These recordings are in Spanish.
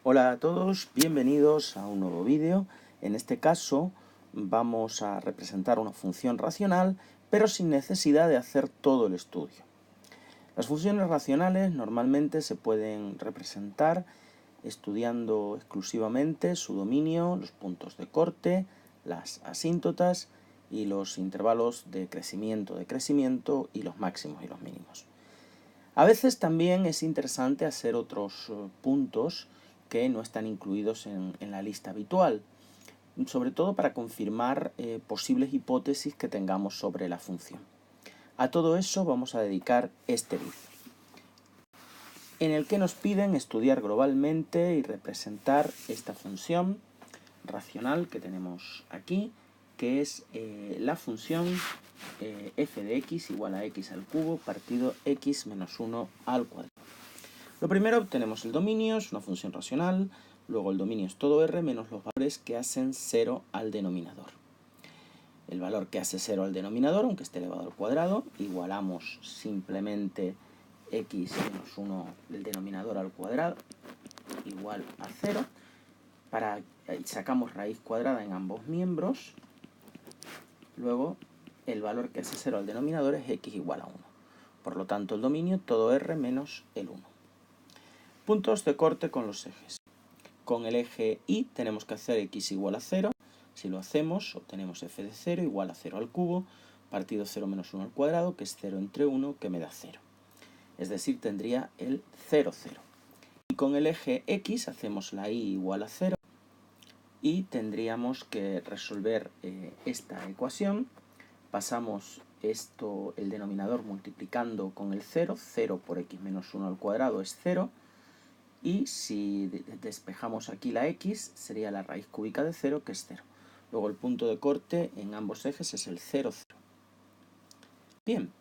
Hola a todos, bienvenidos a un nuevo vídeo. En este caso vamos a representar una función racional, pero sin necesidad de hacer todo el estudio. Las funciones racionales normalmente se pueden representar estudiando exclusivamente su dominio, los puntos de corte, las asíntotas y los intervalos de crecimiento y los máximos y los mínimos. A veces también es interesante hacer otros puntos que no están incluidos en la lista habitual, sobre todo para confirmar posibles hipótesis que tengamos sobre la función. A todo eso vamos a dedicar este vídeo, en el que nos piden estudiar globalmente y representar esta función racional que tenemos aquí, que es la función f de x igual a x al cubo partido x menos 1 al cuadrado. Lo primero, obtenemos el dominio, es una función racional, luego el dominio es todo r menos los valores que hacen 0 al denominador. El valor que hace 0 al denominador, aunque esté elevado al cuadrado, igualamos simplemente x menos 1 del denominador al cuadrado, igual a 0. Sacamos raíz cuadrada en ambos miembros. Luego, el valor que hace 0 al denominador es x igual a 1. Por lo tanto, el dominio todo r menos el 1. Puntos de corte con los ejes. Con el eje y tenemos que hacer x igual a 0. Si lo hacemos, obtenemos f de 0 igual a 0 al cubo, partido 0 menos 1 al cuadrado, que es 0 entre 1, que me da 0. Es decir, tendría el 0, 0. Y con el eje x hacemos la y igual a 0. Y tendríamos que resolver esta ecuación. Pasamos el denominador multiplicando con el 0. 0 por x menos 1 al cuadrado es 0. Y si despejamos aquí la x, sería la raíz cúbica de 0, que es 0. Luego el punto de corte en ambos ejes es el 0, 0. Bien,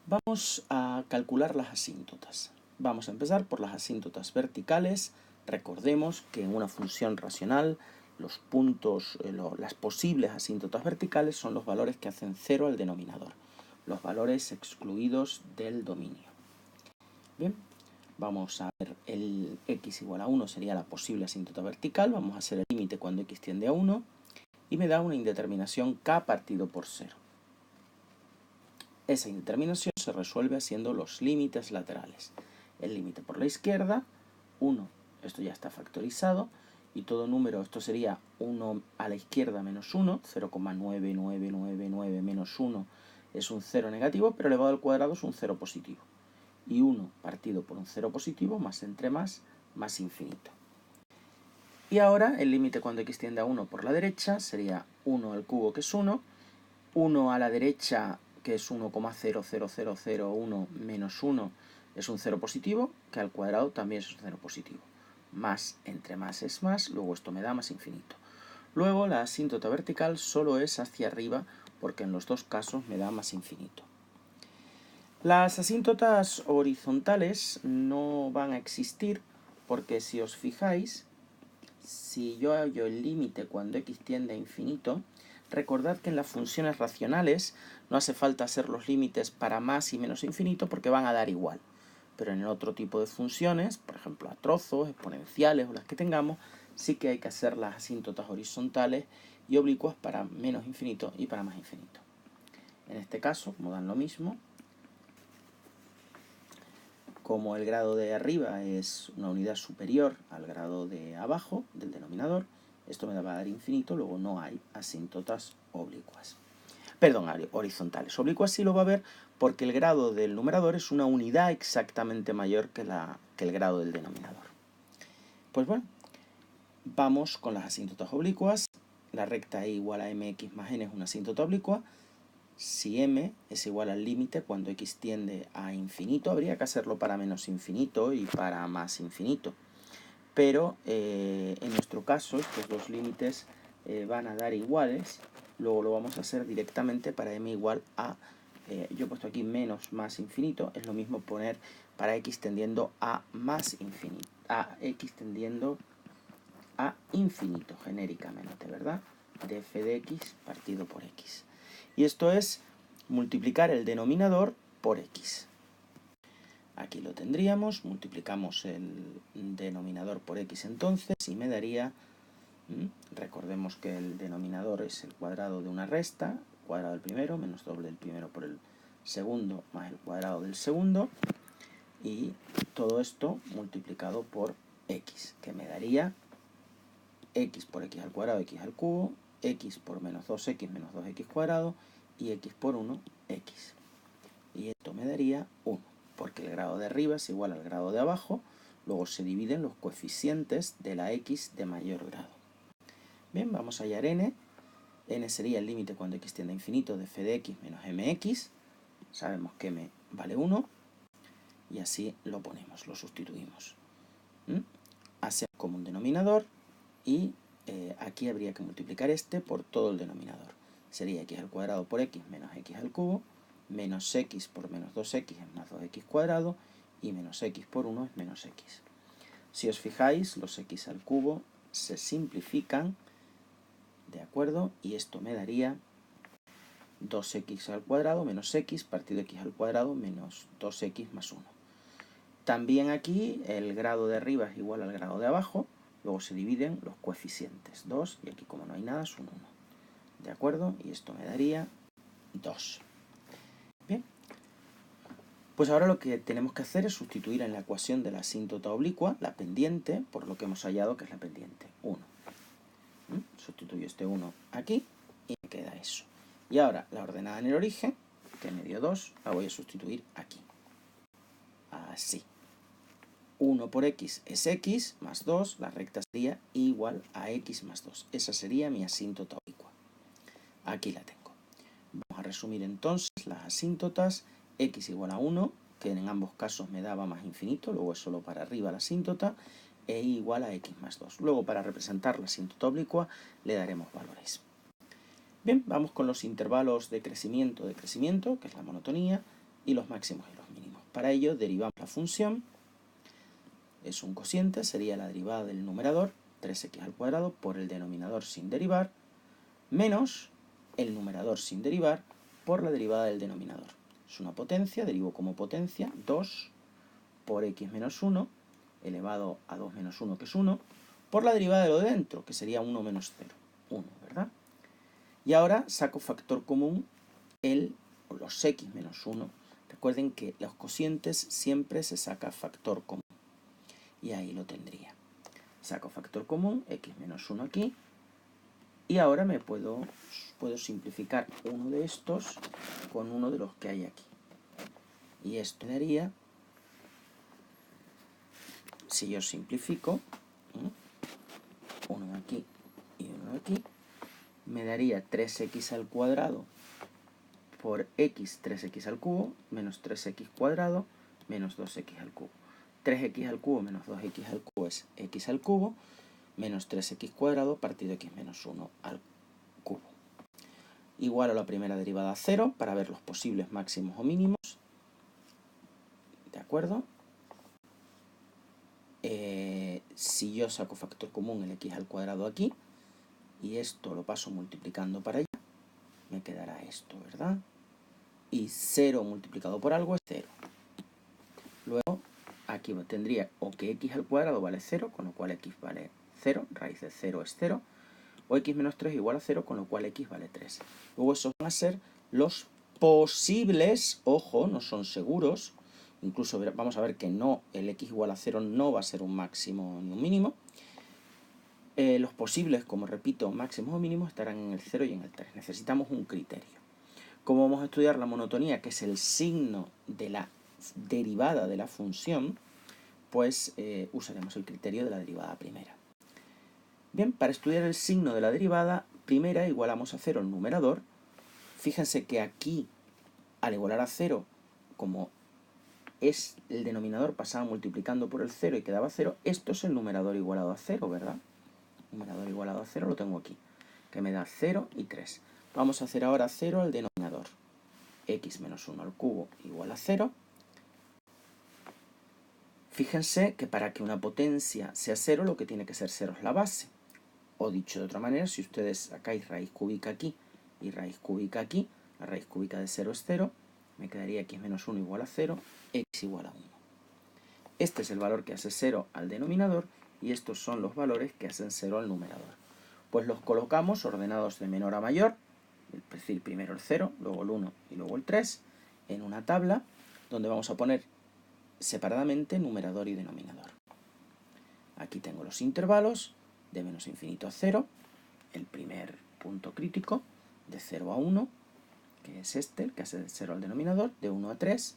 vamos a calcular las asíntotas. Vamos a empezar por las asíntotas verticales. Recordemos que en una función racional los puntos, las posibles asíntotas verticales son los valores que hacen 0 al denominador, los valores excluidos del dominio. Bien, vamos a ver el x igual a 1 sería la posible asíntota vertical. Vamos a hacer el límite cuando x tiende a 1 y me da una indeterminación k partido por 0. Esa indeterminación se resuelve haciendo los límites laterales. El límite por la izquierda, 1, esto ya está factorizado, y todo número, esto sería 1 a la izquierda menos 1, 0,9999 menos 1 es un 0 negativo, pero elevado al cuadrado es un 0 positivo. Y 1 partido por un 0 positivo, más entre más infinito. Y ahora el límite cuando x tiende a 1 por la derecha sería 1 al cubo, que es 1, 1 a la derecha, que es 1,00001 menos 1 es un 0 positivo, que al cuadrado también es un 0 positivo. Más entre más es más, luego esto me da más infinito. Luego la asíntota vertical solo es hacia arriba, porque en los dos casos me da más infinito. Las asíntotas horizontales no van a existir, porque si os fijáis, si yo hallo el límite cuando x tiende a infinito, recordad que en las funciones racionales no hace falta hacer los límites para más y menos infinito porque van a dar igual. Pero en el otro tipo de funciones, por ejemplo a trozos, exponenciales o las que tengamos, sí que hay que hacer las asíntotas horizontales y oblicuas para menos infinito y para más infinito. En este caso, como dan lo mismo, como el grado de arriba es una unidad superior al grado de abajo del denominador, esto me va a dar infinito, luego no hay asíntotas oblicuas. Perdón, horizontales. Oblicuas sí lo va a haber porque el grado del numerador es una unidad exactamente mayor que el grado del denominador. Pues bueno, vamos con las asíntotas oblicuas. La recta e igual a mx más n es una asíntota oblicua. Si m es igual al límite cuando x tiende a infinito, habría que hacerlo para menos infinito y para más infinito. Pero en nuestro caso, estos dos límites van a dar iguales. Luego lo vamos a hacer directamente para m igual a, yo he puesto aquí menos más infinito, es lo mismo poner para x tendiendo a más infinito, a x tendiendo a infinito genéricamente, ¿verdad? De f de x partido por x. Y esto es multiplicar el denominador por x. Aquí lo tendríamos, multiplicamos el denominador por x entonces y me daría, recordemos que el denominador es el cuadrado de una resta, cuadrado del primero menos doble del primero por el segundo más el cuadrado del segundo, y todo esto multiplicado por x, que me daría x por x al cuadrado, x al cubo, x por menos 2x menos 2x cuadrado, y x por 1, x. Y esto me daría 1, porque el grado de arriba es igual al grado de abajo, luego se dividen los coeficientes de la x de mayor grado. Bien, vamos a hallar n. N sería el límite cuando x tiende a infinito de f de x menos mx. Sabemos que m vale 1, y así lo ponemos, lo sustituimos. Hacemos como un denominador, y aquí habría que multiplicar este por todo el denominador. Sería x al cuadrado por x menos x al cubo, menos x por menos 2x es más 2x cuadrado, y menos x por 1 es menos x. Si os fijáis, los x al cubo se simplifican, ¿de acuerdo? Y esto me daría 2x al cuadrado menos x partido x al cuadrado menos 2x más 1. También aquí el grado de arriba es igual al grado de abajo, luego se dividen los coeficientes, 2, y aquí como no hay nada es un 1. ¿De acuerdo? Y esto me daría 2. Bien. Pues ahora lo que tenemos que hacer es sustituir en la ecuación de la asíntota oblicua la pendiente por lo que hemos hallado que es la pendiente, 1. Sustituyo este 1 aquí y me queda eso. Y ahora la ordenada en el origen, que me dio 2, la voy a sustituir aquí. Así. 1 por x es x más 2, la recta sería igual a x más 2. Esa sería mi asíntota oblicua. Aquí la tengo. Vamos a resumir entonces las asíntotas. X igual a 1, que en ambos casos me daba más infinito, luego es solo para arriba la asíntota, e igual a x más 2. Luego para representar la asíntota oblicua le daremos valores. Bien, vamos con los intervalos de crecimiento, que es la monotonía, y los máximos y los mínimos. Para ello derivamos la función. Es un cociente, sería la derivada del numerador, 3x al cuadrado, por el denominador sin derivar, menos el numerador sin derivar por la derivada del denominador. Es una potencia, derivo como potencia, 2 por x menos 1, elevado a 2 menos 1, que es 1, por la derivada de lo de dentro, que sería 1 menos 0, 1, ¿verdad? Y ahora saco factor común los x menos 1. Recuerden que los cocientes siempre se saca factor común. Y ahí lo tendría. Saco factor común, x menos 1 aquí, y ahora me puedo simplificar uno de estos con uno de los que hay aquí. Y esto me daría, si yo simplifico, uno de aquí y uno de aquí, me daría 3x al cuadrado por x, 3x al cubo, menos 3x cuadrado, menos 2x al cubo. 3x al cubo menos 2x al cubo es x al cubo, menos 3x cuadrado partido x menos 1 al cubo. Igual a la primera derivada a 0 para ver los posibles máximos o mínimos. ¿De acuerdo? Si yo saco factor común el x al cuadrado aquí, y esto lo paso multiplicando para allá, me quedará esto, ¿verdad? Y 0 multiplicado por algo es 0. Luego, aquí tendría o que x al cuadrado vale 0, con lo cual x vale 0, raíz de 0 es 0, o x menos 3 igual a 0, con lo cual x vale 3. Luego esos van a ser los posibles, ojo, no son seguros, incluso vamos a ver que no, el x igual a 0 no va a ser un máximo ni un mínimo. Los posibles, como repito, máximos o mínimos estarán en el 0 y en el 3. Necesitamos un criterio. Como vamos a estudiar la monotonía, que es el signo de la derivada de la función, pues usaremos el criterio de la derivada primera. Bien, para estudiar el signo de la derivada primera igualamos a 0 el numerador. Fíjense que aquí, al igualar a 0, como es el denominador pasaba multiplicando por el 0 y quedaba 0, esto es el numerador igualado a 0, ¿verdad? Numerador igualado a 0 lo tengo aquí, que me da 0 y 3. Vamos a hacer ahora 0 al denominador. X menos 1 al cubo igual a 0. Fíjense que para que una potencia sea 0, lo que tiene que ser 0 es la base. O dicho de otra manera, si ustedes sacáis raíz cúbica aquí y raíz cúbica aquí, la raíz cúbica de 0 es 0, me quedaría x menos 1 igual a 0, x igual a 1. Este es el valor que hace 0 al denominador y estos son los valores que hacen 0 al numerador. Pues los colocamos ordenados de menor a mayor, es decir, primero el 0, luego el 1 y luego el 3, en una tabla donde vamos a poner separadamente numerador y denominador. Aquí tengo los intervalos de menos infinito a 0, el primer punto crítico, de 0 a 1, que es este, el que hace 0 al denominador, de 1 a 3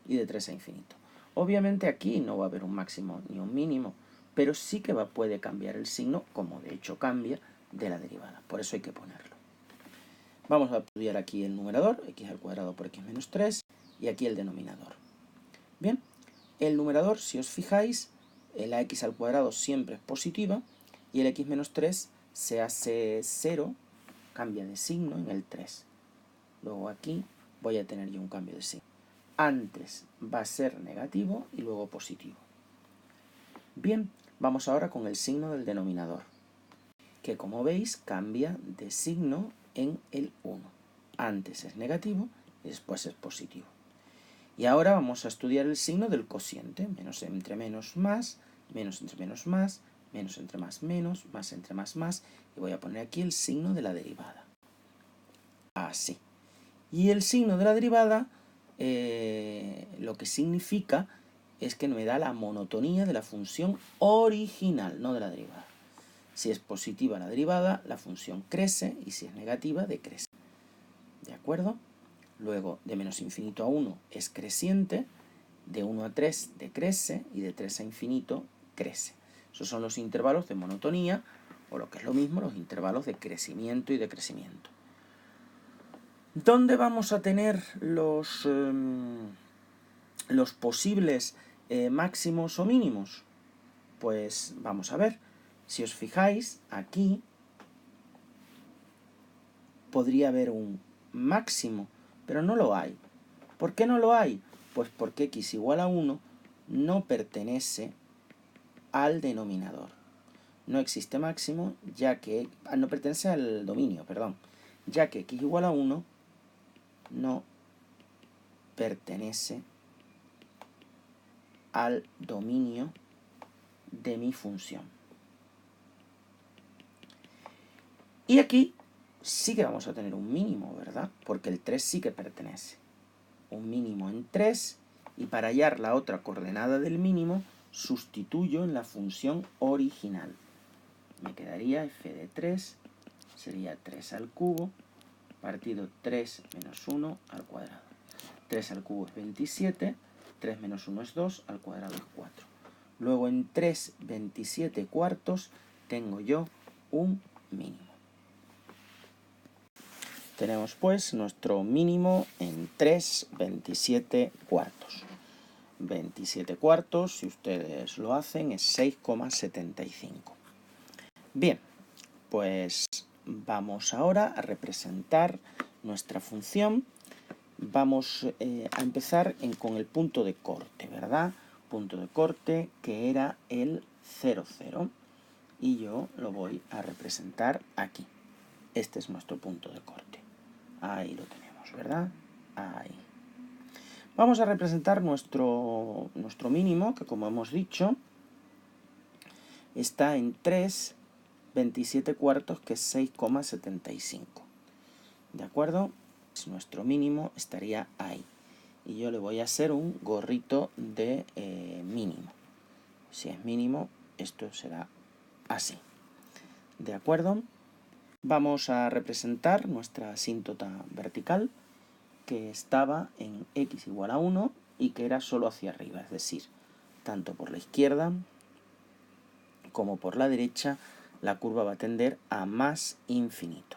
y de 3 a infinito. Obviamente aquí no va a haber un máximo ni un mínimo, pero sí que puede cambiar el signo, como de hecho cambia, de la derivada. Por eso hay que ponerlo. Vamos a estudiar aquí el numerador, x al cuadrado por x menos 3, y aquí el denominador. Bien, el numerador, si os fijáis, la x al cuadrado siempre es positiva, y el x menos 3 se hace 0, cambia de signo en el 3. Luego aquí voy a tener yo un cambio de signo. Antes va a ser negativo y luego positivo. Bien, vamos ahora con el signo del denominador, que como veis cambia de signo en el 1. Antes es negativo y después es positivo. Y ahora vamos a estudiar el signo del cociente. Menos entre menos más, menos entre menos más, menos entre más menos, más entre más más. Y voy a poner aquí el signo de la derivada. Así. Y el signo de la derivada lo que significa es que me da la monotonía de la función original, no de la derivada. Si es positiva la derivada, la función crece, y si es negativa, decrece. ¿De acuerdo? Luego, de menos infinito a 1 es creciente, de 1 a 3 decrece, y de 3 a infinito crece. Esos son los intervalos de monotonía, o lo que es lo mismo, los intervalos de crecimiento y decrecimiento. ¿Dónde vamos a tener los posibles máximos o mínimos? Pues vamos a ver. Si os fijáis, aquí podría haber un máximo, pero no lo hay. ¿Por qué no lo hay? Pues porque x igual a 1 no pertenece al denominador. No existe máximo, ya que... no pertenece al dominio, perdón. Ya que x igual a 1 no pertenece al dominio de mi función. Y aquí sí que vamos a tener un mínimo, ¿verdad? Porque el 3 sí que pertenece. Un mínimo en 3, y para hallar la otra coordenada del mínimo, sustituyo en la función original. Me quedaría f de 3, sería 3 al cubo, partido 3 menos 1 al cuadrado. 3 al cubo es 27, 3 menos 1 es 2, al cuadrado es 4. Luego en 3 27 cuartos tengo yo un mínimo. Tenemos pues nuestro mínimo en 3 27 cuartos. 27 cuartos, si ustedes lo hacen, es 6,75. Bien, pues vamos ahora a representar nuestra función. Vamos a empezar con el punto de corte, ¿verdad? Punto de corte que era el 0, 0. Y yo lo voy a representar aquí. Este es nuestro punto de corte. Ahí lo tenemos, ¿verdad? Ahí. Vamos a representar nuestro mínimo, que como hemos dicho, está en 3 27 cuartos, que es 6,75. ¿De acuerdo? Nuestro mínimo estaría ahí. Y yo le voy a hacer un gorrito de mínimo. Si es mínimo, esto será así. ¿De acuerdo? Vamos a representar nuestra asíntota vertical, que estaba en x igual a 1 y que era solo hacia arriba, es decir, tanto por la izquierda como por la derecha la curva va a tender a más infinito.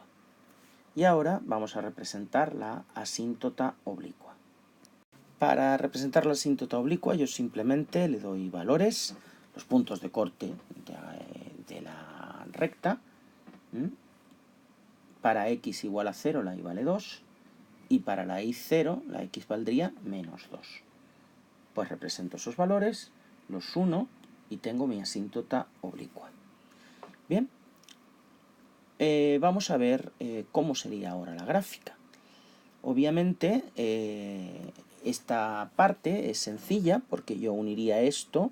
Y ahora vamos a representar la asíntota oblicua. Para representar la asíntota oblicua yo simplemente le doy valores, los puntos de corte de la recta. Para x igual a 0 la y vale 2, y para la y 0 la x valdría menos 2. Pues represento esos valores, los uno y tengo mi asíntota oblicua. Bien, vamos a ver cómo sería ahora la gráfica. Obviamente esta parte es sencilla porque yo uniría esto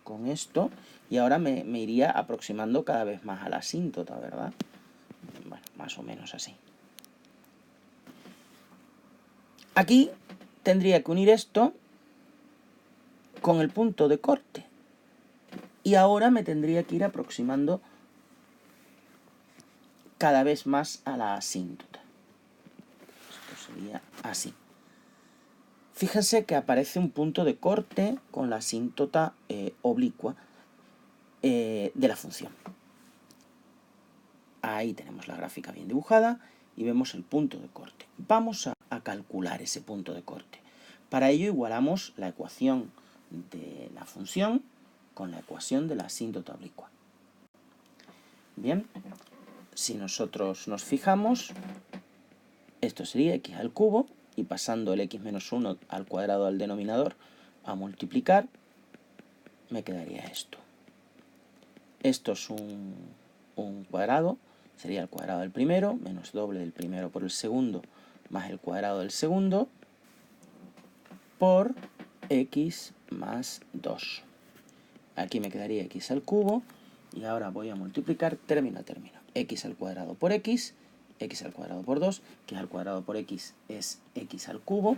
con esto y ahora me iría aproximando cada vez más a la asíntota, ¿verdad? Bueno, más o menos así. Aquí tendría que unir esto con el punto de corte. Y ahora me tendría que ir aproximando cada vez más a la asíntota. Esto sería así. Fíjense que aparece un punto de corte con la asíntota oblicua de la función. Ahí tenemos la gráfica bien dibujada y vemos el punto de corte. Vamos a calcular ese punto de corte. Para ello igualamos la ecuación de la función con la ecuación de la asíntota oblicua. Bien, si nosotros nos fijamos, esto sería x al cubo, y pasando el x menos 1 al cuadrado al denominador a multiplicar, me quedaría esto. Esto es un cuadrado, sería el cuadrado del primero, menos doble del primero por el segundo, más el cuadrado del segundo, por x más 2. Aquí me quedaría x al cubo, y ahora voy a multiplicar término a término. X al cuadrado por x al cuadrado por 2, x al cuadrado por x es x al cubo,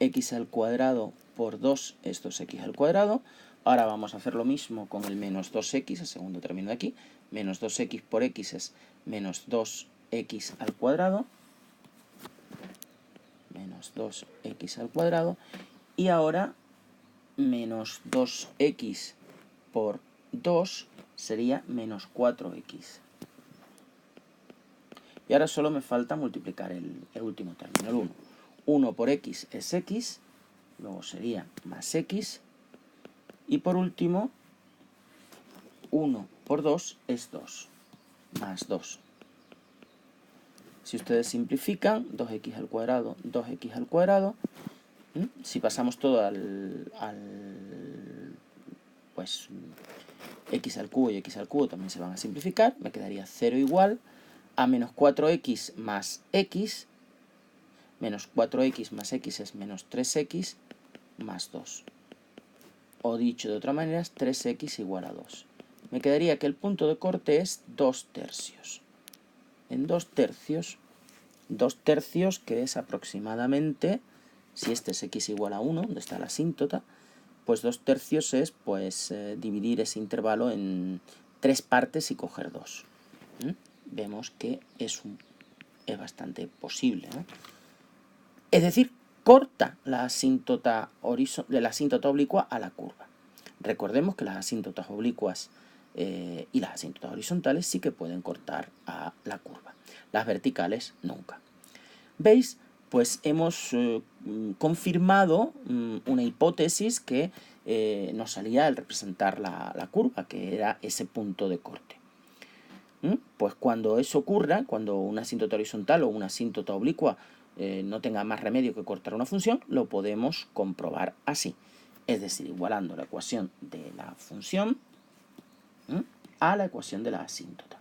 x al cuadrado por 2, esto es x al cuadrado. Ahora vamos a hacer lo mismo con el menos 2x, el segundo término de aquí. Menos 2x por x es menos 2x al cuadrado. Menos 2x al cuadrado. Y ahora menos 2x por 2 sería menos 4x. Y ahora solo me falta multiplicar el último término, el 1. 1 por x es x, luego sería más x. Y por último, 1 por 2 es 2, más 2. Si ustedes simplifican, 2x al cuadrado, 2x al cuadrado. Si pasamos todo pues x al cubo y x al cubo también se van a simplificar. Me quedaría 0 igual a menos 4x más x. Menos 4x más x es menos 3x más 2. O dicho de otra manera, es 3x igual a 2. Me quedaría que el punto de corte es 2 tercios. En 2 tercios que es aproximadamente, si este es x igual a 1, donde está la asíntota, pues 2 tercios es dividir ese intervalo en 3 partes y coger 2. Vemos que es bastante posible, ¿no? Es decir, corta la asíntota oblicua a la curva. Recordemos que las asíntotas oblicuas y las asíntotas horizontales sí que pueden cortar a la curva. Las verticales nunca. ¿Veis? Pues hemos confirmado una hipótesis que nos salía al representar la curva, que era ese punto de corte. Pues cuando eso ocurra, cuando una asíntota horizontal o una asíntota oblicua no tenga más remedio que cortar una función, lo podemos comprobar así. Es decir, igualando la ecuación de la función a la ecuación de la asíntota.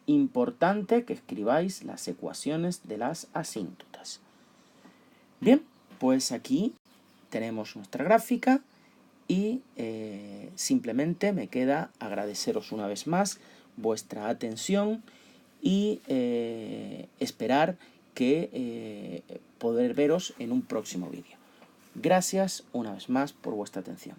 Importante que escribáis las ecuaciones de las asíntotas. Bien, pues aquí tenemos nuestra gráfica y simplemente me queda agradeceros una vez más vuestra atención y esperar que poder veros en un próximo vídeo. Gracias una vez más por vuestra atención.